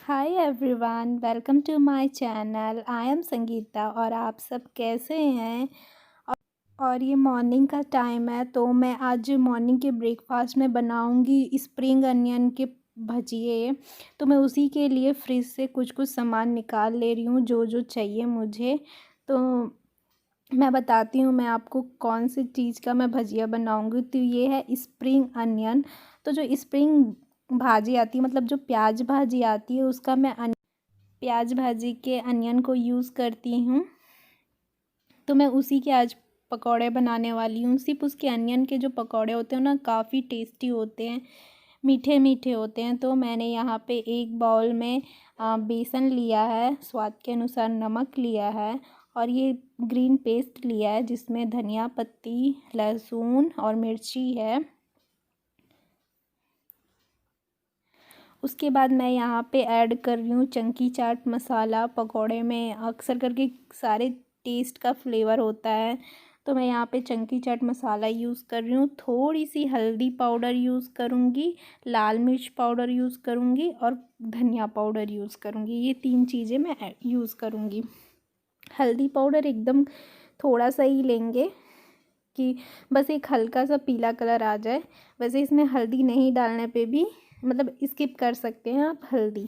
Hi everyone, welcome to my channel. I am Sangeeta और आप सब कैसे हैं। और ये मॉर्निंग का टाइम है तो मैं आज मॉर्निंग के ब्रेकफास्ट में बनाऊंगी स्प्रिंग अनियन के भजिए। तो मैं उसी के लिए फ्रिज से कुछ कुछ सामान निकाल ले रही हूँ जो जो चाहिए मुझे। तो मैं बताती हूँ मैं आपको कौन सी चीज़ का मैं भजिया बनाऊंगी। तो ये है स्प्रिंग अनियन। तो जो स्प्रिंग भाजी आती है, मतलब जो प्याज भाजी आती है, उसका मैं प्याज भाजी के अनियन को यूज़ करती हूँ। तो मैं उसी के आज पकौड़े बनाने वाली हूँ। सिर्फ उसके अनियन के जो पकौड़े होते हैं ना, काफ़ी टेस्टी होते हैं, मीठे मीठे होते हैं। तो मैंने यहाँ पे एक बाउल में बेसन लिया है, स्वाद के अनुसार नमक लिया है और ये ग्रीन पेस्ट लिया है जिसमें धनिया पत्ती, लहसुन और मिर्ची है। उसके बाद मैं यहाँ पे ऐड कर रही हूँ चंकी चाट मसाला। पकौड़े में अक्सर करके सारे टेस्ट का फ्लेवर होता है, तो मैं यहाँ पे चंकी चाट मसाला यूज़ कर रही हूँ। थोड़ी सी हल्दी पाउडर यूज़ करूँगी, लाल मिर्च पाउडर यूज़ करूँगी और धनिया पाउडर यूज़ करूँगी। ये 3 चीज़ें मैं यूज़ करूँगी। हल्दी पाउडर एकदम थोड़ा सा ही लेंगे कि बस एक हल्का सा पीला कलर आ जाए। वैसे इसमें हल्दी नहीं डालने पे भी, मतलब स्किप कर सकते हैं आप हल्दी।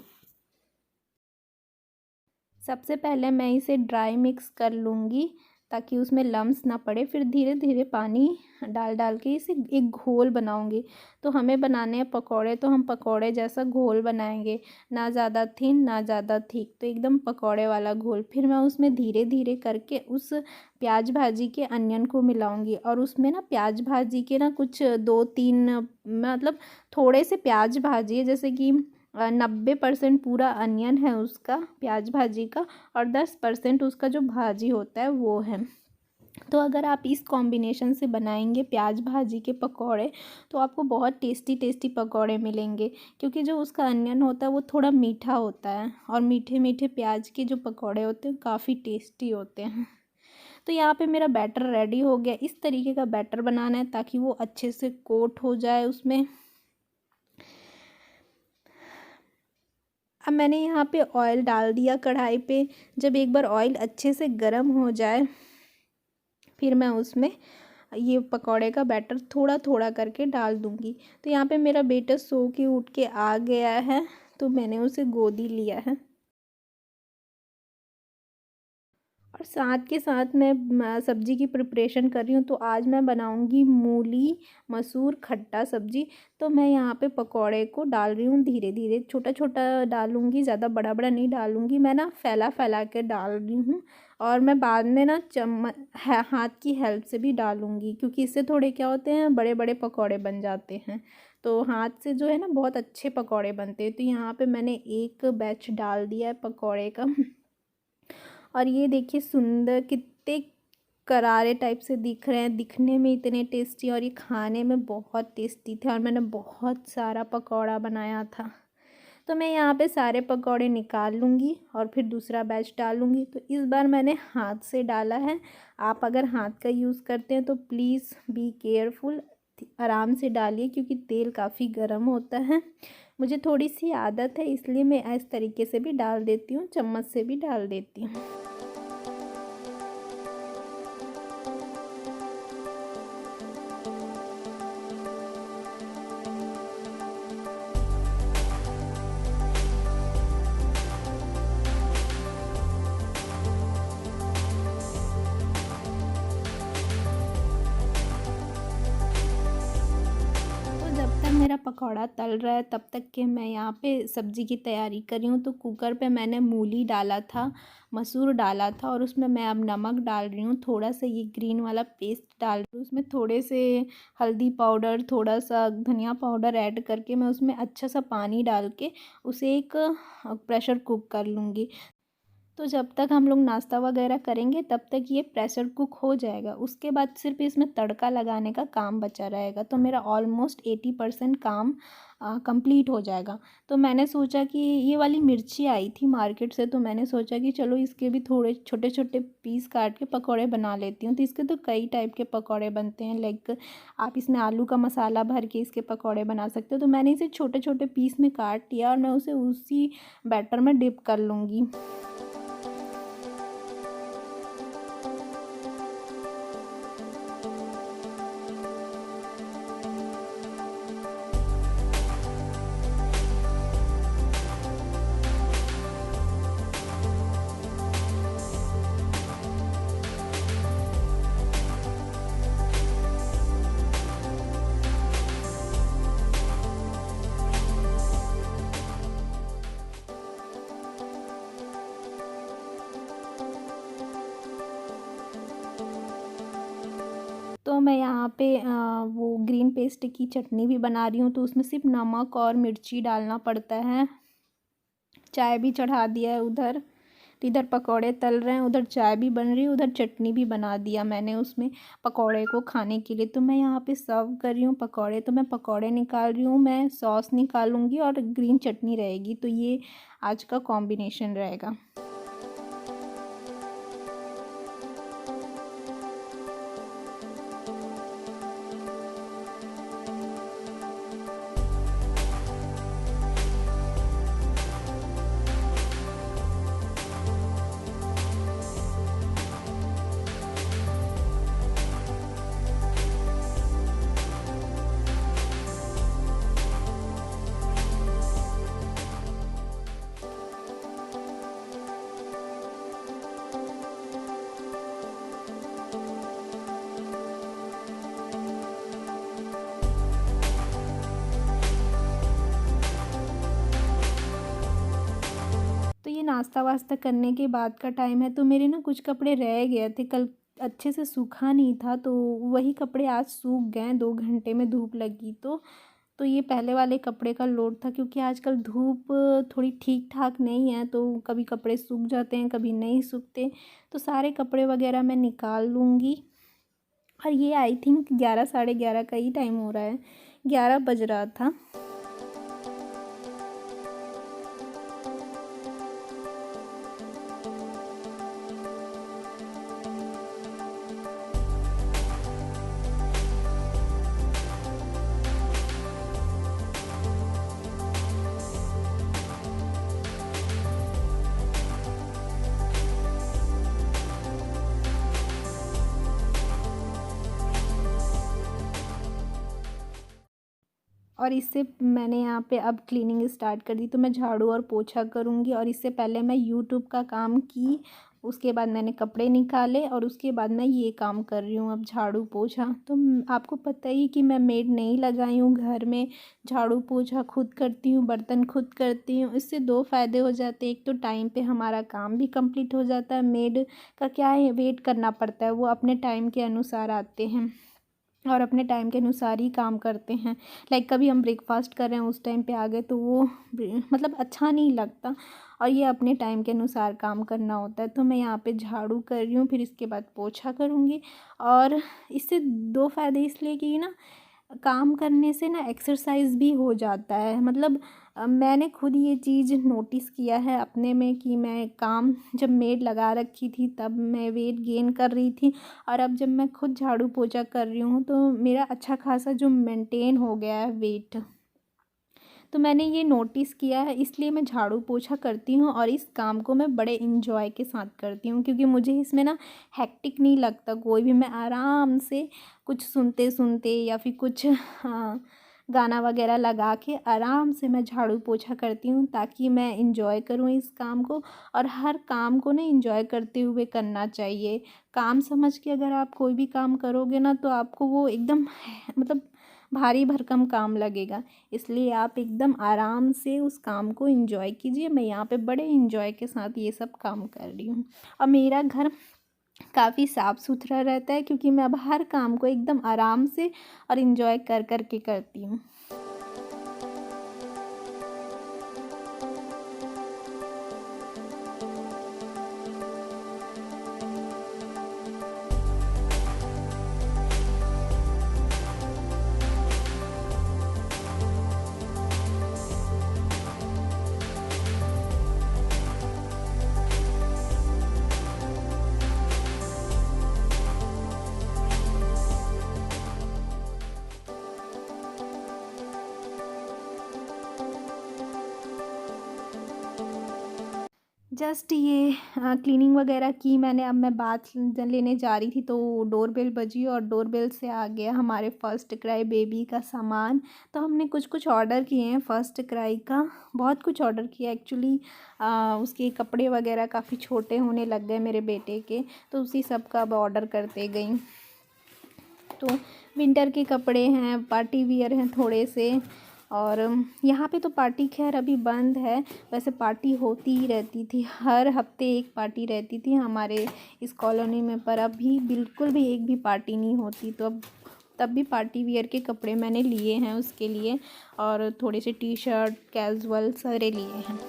सबसे पहले मैं इसे ड्राई मिक्स कर लूँगी ताकि उसमें लम्स ना पड़े। फिर धीरे धीरे पानी डाल डाल के इसे एक घोल बनाऊँगी। तो हमें बनाने हैं पकौड़े, तो हम पकौड़े जैसा घोल बनाएंगे, ना ज़्यादा थिन ना ज़्यादा थिक, तो एकदम पकौड़े वाला घोल। फिर मैं उसमें धीरे धीरे करके उस प्याज भाजी के अनियन को मिलाऊंगी और उसमें ना प्याज भाजी के ना कुछ 2-3, मतलब थोड़े से प्याज भाजी है, जैसे कि 90% पूरा अनियन है उसका, प्याज भाजी का, और 10% उसका जो भाजी होता है वो है। तो अगर आप इस कॉम्बिनेशन से बनाएंगे प्याज भाजी के पकौड़े तो आपको बहुत टेस्टी टेस्टी पकौड़े मिलेंगे, क्योंकि जो उसका अनियन होता है वो थोड़ा मीठा होता है और मीठे मीठे प्याज के जो पकौड़े होते हैं काफ़ी टेस्टी होते हैं। तो यहाँ पे मेरा बैटर रेडी हो गया। इस तरीके का बैटर बनाना है ताकि वो अच्छे से कोट हो जाए उसमें। अब मैंने यहाँ पे ऑयल डाल दिया कढ़ाई पे। जब एक बार ऑयल अच्छे से गर्म हो जाए फिर मैं उसमें ये पकौड़े का बैटर थोड़ा थोड़ा करके डाल दूँगी। तो यहाँ पे मेरा बेटा सो के उठ के आ गया है, तो मैंने उसे गोदी लिया है। और साथ के साथ मैं सब्ज़ी की प्रिपरेशन कर रही हूँ। तो आज मैं बनाऊँगी मूली मसूर खट्टा सब्ज़ी। तो मैं यहाँ पे पकौड़े को डाल रही हूँ, धीरे धीरे छोटा छोटा डालूँगी, ज़्यादा बड़ा बड़ा नहीं डालूँगी। मैं ना फैला फैला के डाल रही हूँ और मैं बाद में ना हाथ की हेल्प से भी डालूँगी, क्योंकि इससे थोड़े क्या होते हैं, बड़े बड़े पकौड़े बन जाते हैं। तो हाथ से जो है ना बहुत अच्छे पकौड़े बनते हैं। तो यहाँ पे मैंने एक बैच डाल दिया है पकौड़े का। और ये देखिए सुंदर कितने करारे टाइप से दिख रहे हैं, दिखने में इतने टेस्टी और ये खाने में बहुत टेस्टी थे। और मैंने बहुत सारा पकौड़ा बनाया था। तो मैं यहाँ पे सारे पकौड़े निकाल लूँगी और फिर दूसरा बैच डालूँगी। तो इस बार मैंने हाथ से डाला है। आप अगर हाथ का यूज़ करते हैं तो प्लीज़ बी केयरफुल, आराम से डालिए क्योंकि तेल काफ़ी गर्म होता है। मुझे थोड़ी सी आदत है इसलिए मैं इस तरीके से भी डाल देती हूँ, चम्मच से भी डाल देती हूँ। तो जब तक मेरा पकौड़ा तल रहा है तब तक के मैं यहाँ पे सब्ज़ी की तैयारी कर रही हूँ। तो कुकर पे मैंने मूली डाला था, मसूर डाला था और उसमें मैं अब नमक डाल रही हूँ, थोड़ा सा ये ग्रीन वाला पेस्ट डाल रही हूँ, उसमें थोड़े से हल्दी पाउडर, थोड़ा सा धनिया पाउडर ऐड करके मैं उसमें अच्छा सा पानी डाल के उसे एक प्रेशर कुक कर लूँगी। तो जब तक हम लोग नाश्ता वगैरह करेंगे तब तक ये प्रेशर कुक हो जाएगा। उसके बाद सिर्फ इसमें तड़का लगाने का काम बचा रहेगा। तो मेरा ऑलमोस्ट 80% काम कंप्लीट हो जाएगा। तो मैंने सोचा कि ये वाली मिर्ची आई थी मार्केट से, तो मैंने सोचा कि चलो इसके भी थोड़े छोटे छोटे पीस काट के पकौड़े बना लेती हूँ। तो इसके तो कई टाइप के पकौड़े बनते हैं, लाइक आप इसमें आलू का मसाला भर के इसके पकौड़े बना सकते हो। तो मैंने इसे छोटे छोटे पीस में काट लिया और मैं उसे उसी बैटर में डिप कर लूँगी। तो मैं यहाँ पे वो ग्रीन पेस्ट की चटनी भी बना रही हूँ। तो उसमें सिर्फ नमक और मिर्ची डालना पड़ता है। चाय भी चढ़ा दिया है उधर, तो इधर पकौड़े तल रहे हैं, उधर चाय भी बन रही है, उधर चटनी भी बना दिया मैंने उसमें पकौड़े को खाने के लिए। तो मैं यहाँ पे सर्व कर रही हूँ पकौड़े। तो मैं पकौड़े निकाल रही हूँ, मैं सॉस निकालूंगी और ग्रीन चटनी रहेगी। तो ये आज का कॉम्बिनेशन रहेगा। तो ये नाश्ता वास्ता करने के बाद का टाइम है। तो मेरे ना कुछ कपड़े रह गए थे कल, अच्छे से सूखा नहीं था, तो वही कपड़े आज सूख गए, 2 घंटे में धूप लगी। तो ये पहले वाले कपड़े का लोड था, क्योंकि आजकल धूप थोड़ी ठीक ठाक नहीं है, तो कभी कपड़े सूख जाते हैं, कभी नहीं सूखते। तो सारे कपड़े वगैरह मैं निकाल लूँगी। और ये आई थिंक 11 साढ़े 11 का ही टाइम हो रहा है, 11 बज रहा था। और इससे मैंने यहाँ पे अब क्लीनिंग स्टार्ट कर दी। तो मैं झाड़ू और पोछा करूँगी, और इससे पहले मैं यूट्यूब का काम की, उसके बाद मैंने कपड़े निकाले, और उसके बाद मैं ये काम कर रही हूँ अब झाड़ू पोछा। तो आपको पता ही कि मैं मेड नहीं लगाई हूँ घर में, झाड़ू पोछा खुद करती हूँ, बर्तन खुद करती हूँ। इससे दो फ़ायदे हो जाते हैं, एक तो टाइम पे हमारा काम भी कंप्लीट हो जाता है। मेड का क्या है, वेट करना पड़ता है, वो अपने टाइम के अनुसार आते हैं और अपने टाइम के अनुसार ही काम करते हैं। लाइक कभी हम ब्रेकफास्ट कर रहे हैं उस टाइम पे आ गए, तो वो मतलब अच्छा नहीं लगता, और ये अपने टाइम के अनुसार काम करना होता है। तो मैं यहाँ पे झाड़ू कर रही हूँ, फिर इसके बाद पोछा करूँगी। और इससे दो फ़ायदे इसलिए कि ना, काम करने से ना एक्सरसाइज भी हो जाता है। मतलब मैंने खुद ये चीज़ नोटिस किया है अपने में कि मैं काम जब मेड लगा रखी थी तब मैं वेट गेन कर रही थी, और अब जब मैं खुद झाड़ू पोछा कर रही हूँ तो मेरा अच्छा खासा जो मेंटेन हो गया है वेट। तो मैंने ये नोटिस किया है, इसलिए मैं झाड़ू पोछा करती हूँ, और इस काम को मैं बड़े इन्जॉय के साथ करती हूँ, क्योंकि मुझे इसमें ना हेक्टिक नहीं लगता कोई भी। मैं आराम से कुछ सुनते सुनते या फिर कुछ गाना वगैरह लगा के आराम से मैं झाड़ू पोछा करती हूँ, ताकि मैं इंजॉय करूँ इस काम को। और हर काम को ना इंजॉय करते हुए करना चाहिए। काम समझ के अगर आप कोई भी काम करोगे ना, तो आपको वो एकदम मतलब भारी भरकम काम लगेगा। इसलिए आप एकदम आराम से उस काम को एंजॉय कीजिए। मैं यहाँ पे बड़े एंजॉय के साथ ये सब काम कर रही हूँ। और मेरा घर काफ़ी साफ़ सुथरा रहता है, क्योंकि मैं अब हर काम को एकदम आराम से और एंजॉय कर कर के करती हूँ। जस्ट ये क्लीनिंग वगैरह की मैंने। अब मैं बाथ लेने जा रही थी तो डोरबेल बजी और डोरबेल से आ गया हमारे फर्स्ट क्राई बेबी का सामान। तो हमने कुछ कुछ ऑर्डर किए हैं फर्स्ट क्राई का, बहुत कुछ ऑर्डर किया एक्चुअली। उसके कपड़े वगैरह काफ़ी छोटे होने लग गए मेरे बेटे के, तो उसी सब का अब ऑर्डर करते गई। तो विंटर के कपड़े हैं, पार्टी वियर हैं थोड़े से। और यहाँ पे तो पार्टी खैर अभी बंद है, वैसे पार्टी होती ही रहती थी, हर हफ्ते एक पार्टी रहती थी हमारे इस कॉलोनी में, पर अभी बिल्कुल भी एक भी पार्टी नहीं होती। तो अब तब भी पार्टी वियर के कपड़े मैंने लिए हैं उसके लिए, और थोड़े से टी शर्ट कैजुअल सारे लिए हैं।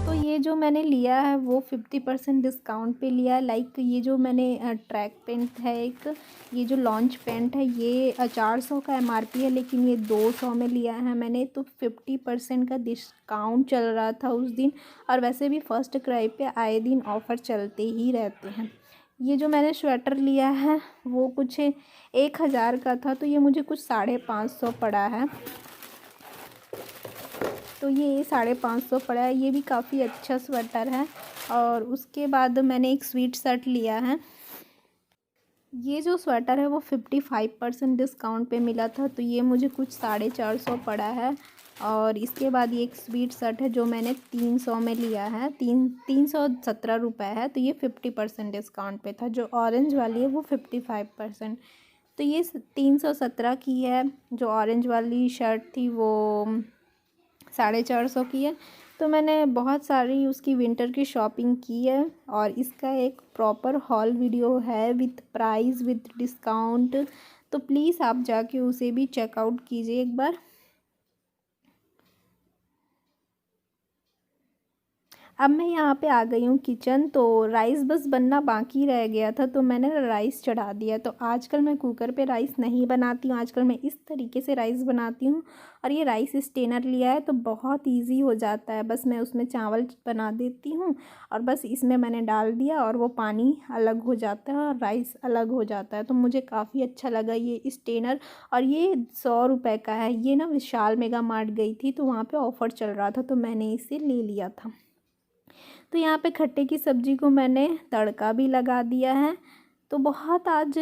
तो ये जो मैंने लिया है वो 50% डिस्काउंट पे लिया है। लाइक ये जो मैंने ट्रैक पैंट है एक, ये जो लॉन्च पैंट है ये 400 का MRP है, लेकिन ये 200 में लिया है मैंने। तो 50% का डिस्काउंट चल रहा था उस दिन, और वैसे भी फर्स्ट क्राई पे आए दिन ऑफ़र चलते ही रहते हैं। ये जो मैंने स्वेटर लिया है वो कुछ 1000 का था, तो ये मुझे कुछ 550 पड़ा है। तो ये 550 पड़ा है, ये भी काफ़ी अच्छा स्वेटर है। और उसके बाद मैंने एक स्वीट शर्ट लिया है। ये जो स्वेटर है वो 55% डिस्काउंट पे मिला था, तो ये मुझे कुछ 450 पड़ा है। और इसके बाद ये एक स्वीट शर्ट है जो मैंने 300 में लिया है, 317 रुपये है। तो ये 50% डिस्काउंट पे था। जो ऑरेंज वाली है वो 55%। तो ये 317 की है। जो ऑरेंज वाली शर्ट थी वो 450 की है। तो मैंने बहुत सारी उसकी विंटर की शॉपिंग की है, और इसका एक प्रॉपर हॉल वीडियो है विथ प्राइस विथ डिस्काउंट। तो प्लीज़ आप जाके उसे भी चेकआउट कीजिए एक बार। अब मैं यहाँ पे आ गई हूँ किचन। तो राइस बस बनना बाकी रह गया था, तो मैंने राइस चढ़ा दिया। तो आजकल मैं कुकर पे राइस नहीं बनाती हूँ, आजकल मैं इस तरीके से राइस बनाती हूँ। और ये राइस स्टेनर लिया है तो बहुत इजी हो जाता है, बस मैं उसमें चावल बना देती हूँ और बस इसमें मैंने डाल दिया और वो पानी अलग हो जाता है और राइस अलग हो जाता है। तो मुझे काफ़ी अच्छा लगा ये स्टेनर। और ये 100 रुपये का है। ये ना विशाल मेगा मार्ट गई थी तो वहाँ पर ऑफ़र चल रहा था, तो मैंने इसे ले लिया था। तो यहाँ पे खट्टे की सब्ज़ी को मैंने तड़का भी लगा दिया है। तो बहुत आज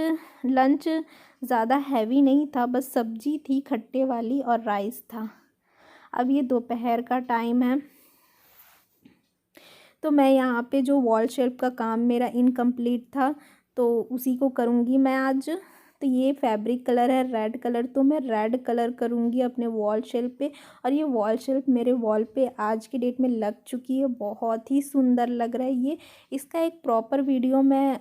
लंच ज़्यादा हैवी नहीं था, बस सब्ज़ी थी खट्टे वाली और राइस था। अब ये दोपहर का टाइम है, तो मैं यहाँ पे जो वॉल शेल्फ का काम मेरा इनकम्प्लीट था तो उसी को करूँगी मैं आज। तो ये फैब्रिक कलर है रेड कलर, तो मैं रेड कलर करूँगी अपने वॉल शेल्फ पे। और ये वॉल शेल्फ मेरे वॉल पे आज की डेट में लग चुकी है, बहुत ही सुंदर लग रहा है ये। इसका एक प्रॉपर वीडियो मैं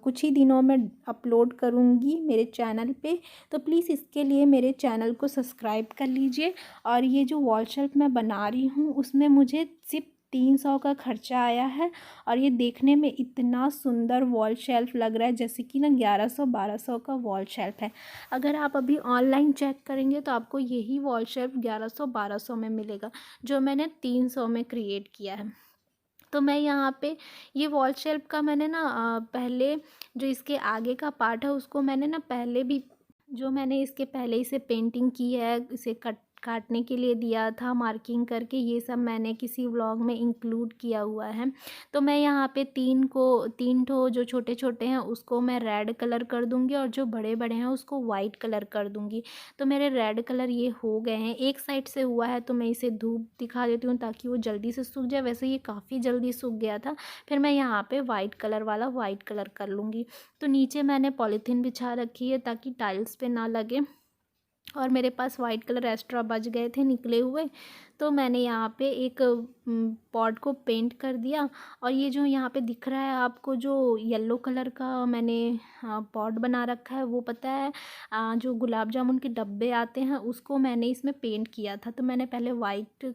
कुछ ही दिनों में अपलोड करूँगी मेरे चैनल पे, तो प्लीज़ इसके लिए मेरे चैनल को सब्सक्राइब कर लीजिए। और ये जो वॉल शेल्फ मैं बना रही हूँ उसमें मुझे सिर्फ 300 का खर्चा आया है, और ये देखने में इतना सुंदर वॉल शेल्फ लग रहा है जैसे कि ना 1100-1200 का वॉल शेल्फ है। अगर आप अभी ऑनलाइन चेक करेंगे तो आपको यही वॉल शेल्फ 1100-1200 में मिलेगा, जो मैंने 300 में क्रिएट किया है। तो मैं यहाँ पे ये वॉल शेल्फ का मैंने ना पहले जो इसके आगे का पार्ट है उसको मैंने ना पहले भी, जो मैंने इसके पहले इसे पेंटिंग की है, इसे काटने के लिए दिया था मार्किंग करके, ये सब मैंने किसी व्लॉग में इंक्लूड किया हुआ है। तो मैं यहाँ पे 3 ठो जो छोटे छोटे हैं उसको मैं रेड कलर कर दूँगी और जो बड़े बड़े हैं उसको वाइट कलर कर दूँगी। तो मेरे रेड कलर ये हो गए हैं, एक साइड से हुआ है तो मैं इसे धूप दिखा देती हूँ ताकि वो जल्दी से सूख जाए। वैसे ये काफ़ी जल्दी सूख गया था। फिर मैं यहाँ पे वाइट कलर वाला वाइट कलर कर लूँगी। तो नीचे मैंने पॉलीथीन बिछा रखी है ताकि टाइल्स पे ना लगे, और मेरे पास वाइट कलर एक्स्ट्रा बच गए थे निकले हुए, तो मैंने यहाँ पे एक पॉट को पेंट कर दिया। और ये जो यहाँ पे दिख रहा है आपको जो येलो कलर का मैंने पॉट बना रखा है, वो पता है जो गुलाब जामुन के डब्बे आते हैं उसको मैंने इसमें पेंट किया था। तो मैंने पहले वाइट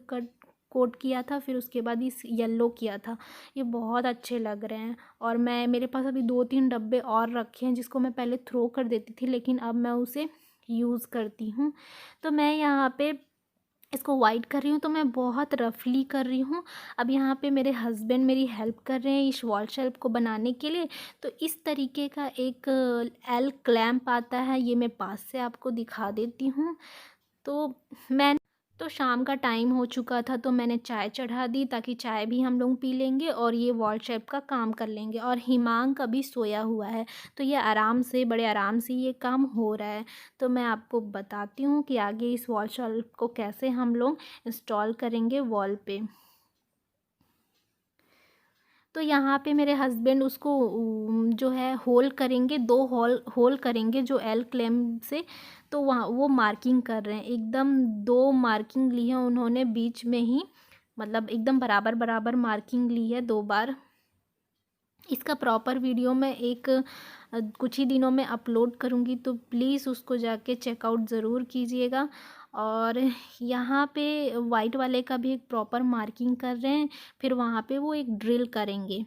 कोट किया था, फिर उसके बाद इस येलो किया था। ये बहुत अच्छे लग रहे हैं। और मेरे पास अभी 2-3 डब्बे और रखे हैं जिसको मैं पहले थ्रो कर देती थी, लेकिन अब मैं उसे यूज़ करती हूँ। तो मैं यहाँ पे इसको वाइट कर रही हूँ, तो मैं बहुत रफली कर रही हूँ। अब यहाँ पे मेरे हस्बैंड मेरी हेल्प कर रहे हैं इस वॉल शेल्फ को बनाने के लिए। तो इस तरीके का एक एल क्लैंप आता है, ये मैं पास से आपको दिखा देती हूँ। तो मैं तो शाम का टाइम हो चुका था, तो मैंने चाय चढ़ा दी ताकि चाय भी हम लोग पी लेंगे और ये वॉल शेल्फ का काम कर लेंगे। और हिमांक अभी सोया हुआ है, तो ये बड़े आराम से ये काम हो रहा है। तो मैं आपको बताती हूँ कि आगे इस वॉल शेल्फ को कैसे हम लोग इंस्टॉल करेंगे वॉल पे। तो यहाँ पे मेरे हस्बैंड उसको जो है होल करेंगे, 2 होल होल करेंगे जो एल क्लैंप से। तो वहाँ वो मार्किंग कर रहे हैं, एकदम 2 मार्किंग ली है उन्होंने बीच में ही, मतलब एकदम बराबर बराबर मार्किंग ली है 2 बार। इसका प्रॉपर वीडियो मैं कुछ ही दिनों में अपलोड करूँगी, तो प्लीज़ उसको जाके चेकआउट ज़रूर कीजिएगा। और यहाँ पे वाइट वाले का भी एक प्रॉपर मार्किंग कर रहे हैं, फिर वहाँ पे वो एक ड्रिल करेंगे।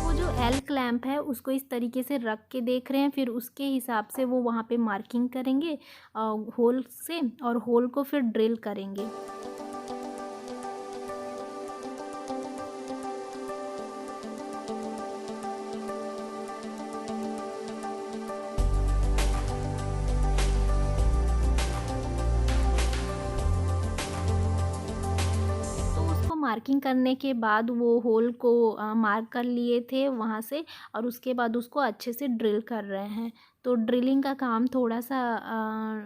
वो जो एल क्लैंप है उसको इस तरीके से रख के देख रहे हैं, फिर उसके हिसाब से वो वहाँ पे मार्किंग करेंगे होल से, और होल को फिर ड्रिल करेंगे। तो उसको मार्किंग करने के बाद वो होल को मार्क कर लिए थे वहाँ से, और उसके बाद उसको अच्छे से ड्रिल कर रहे हैं। तो ड्रिलिंग का काम थोड़ा सा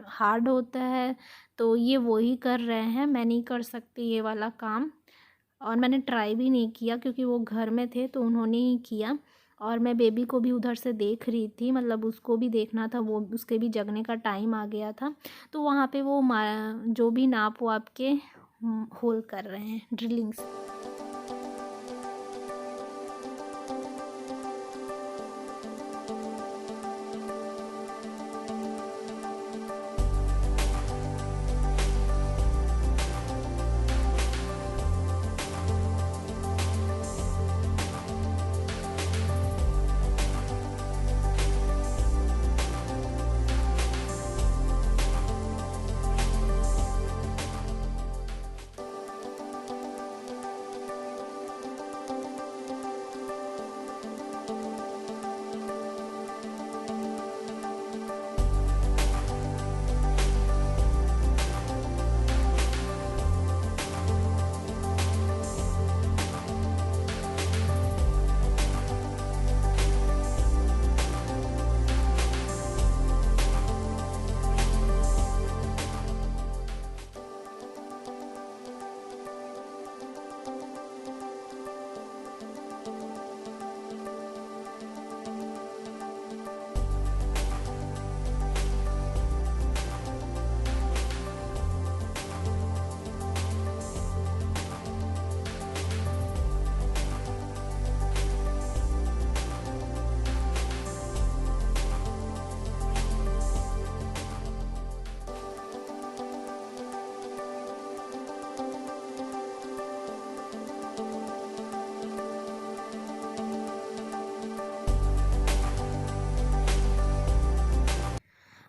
हार्ड होता है, तो ये वो ही कर रहे हैं, मैं नहीं कर सकती ये वाला काम। और मैंने ट्राई भी नहीं किया क्योंकि वो घर में थे तो उन्होंने ही किया। और मैं बेबी को भी उधर से देख रही थी, मतलब उसको भी देखना था, वो उसके भी जगने का टाइम आ गया था। तो वहाँ पे वो जो भी नाप वाप के होल कर रहे हैं ड्रिलिंग्स।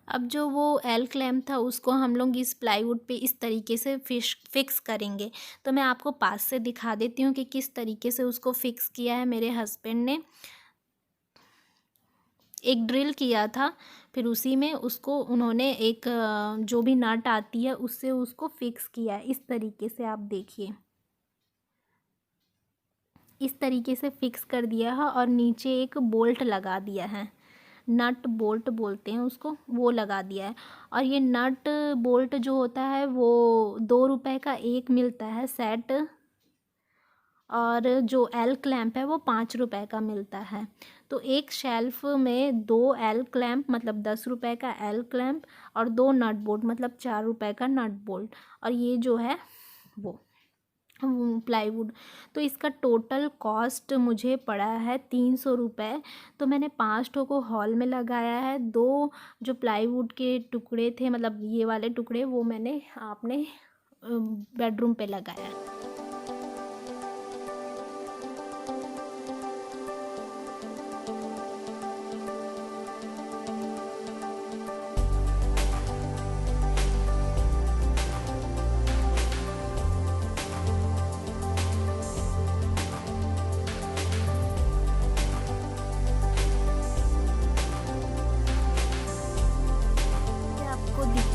अब जो वो एल क्लैंप था उसको हम लोग इस प्लाईवुड पे इस तरीके से फिक्स करेंगे। तो मैं आपको पास से दिखा देती हूँ कि किस तरीके से उसको फिक्स किया है मेरे हस्बैंड ने। एक ड्रिल किया था, फिर उसी में उसको उन्होंने एक जो भी नट आती है उससे उसको फिक्स किया है। इस तरीके से आप देखिए, इस तरीके से फिक्स कर दिया है और नीचे एक बोल्ट लगा दिया है, नट बोल्ट बोलते हैं उसको, वो लगा दिया है। और ये नट बोल्ट जो होता है वो 2 रुपए का एक मिलता है सेट, और जो एल क्लैंप है वो 5 रुपए का मिलता है। तो एक शेल्फ में 2 एल क्लैंप मतलब 10 रुपए का एल क्लैंप, और 2 नट बोल्ट मतलब 4 रुपए का नट बोल्ट, और ये जो है वो। प्लाईवुड। तो इसका टोटल कॉस्ट मुझे पड़ा है 300 रुपये। तो मैंने 5 ठो को हॉल में लगाया है, 2 जो प्लाईवुड के टुकड़े थे, मतलब ये वाले टुकड़े, वो मैंने अपने बेडरूम पे लगाया।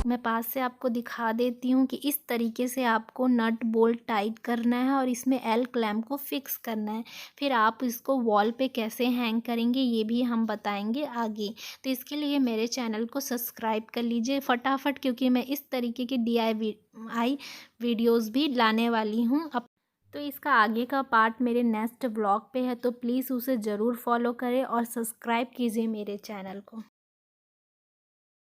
मैं पास से आपको दिखा देती हूँ कि इस तरीके से आपको नट बोल्ट टाइट करना है और इसमें एल क्लैंप को फिक्स करना है। फिर आप इसको वॉल पे कैसे हैंग करेंगे ये भी हम बताएंगे आगे। तो इसके लिए मेरे चैनल को सब्सक्राइब कर लीजिए फटाफट, क्योंकि मैं इस तरीके की DIY वीडियोज़ भी लाने वाली हूँ। अब तो इसका आगे का पार्ट मेरे नेक्स्ट ब्लॉग पे है, तो प्लीज़ उसे ज़रूर फॉलो करें और सब्सक्राइब कीजिए मेरे चैनल को।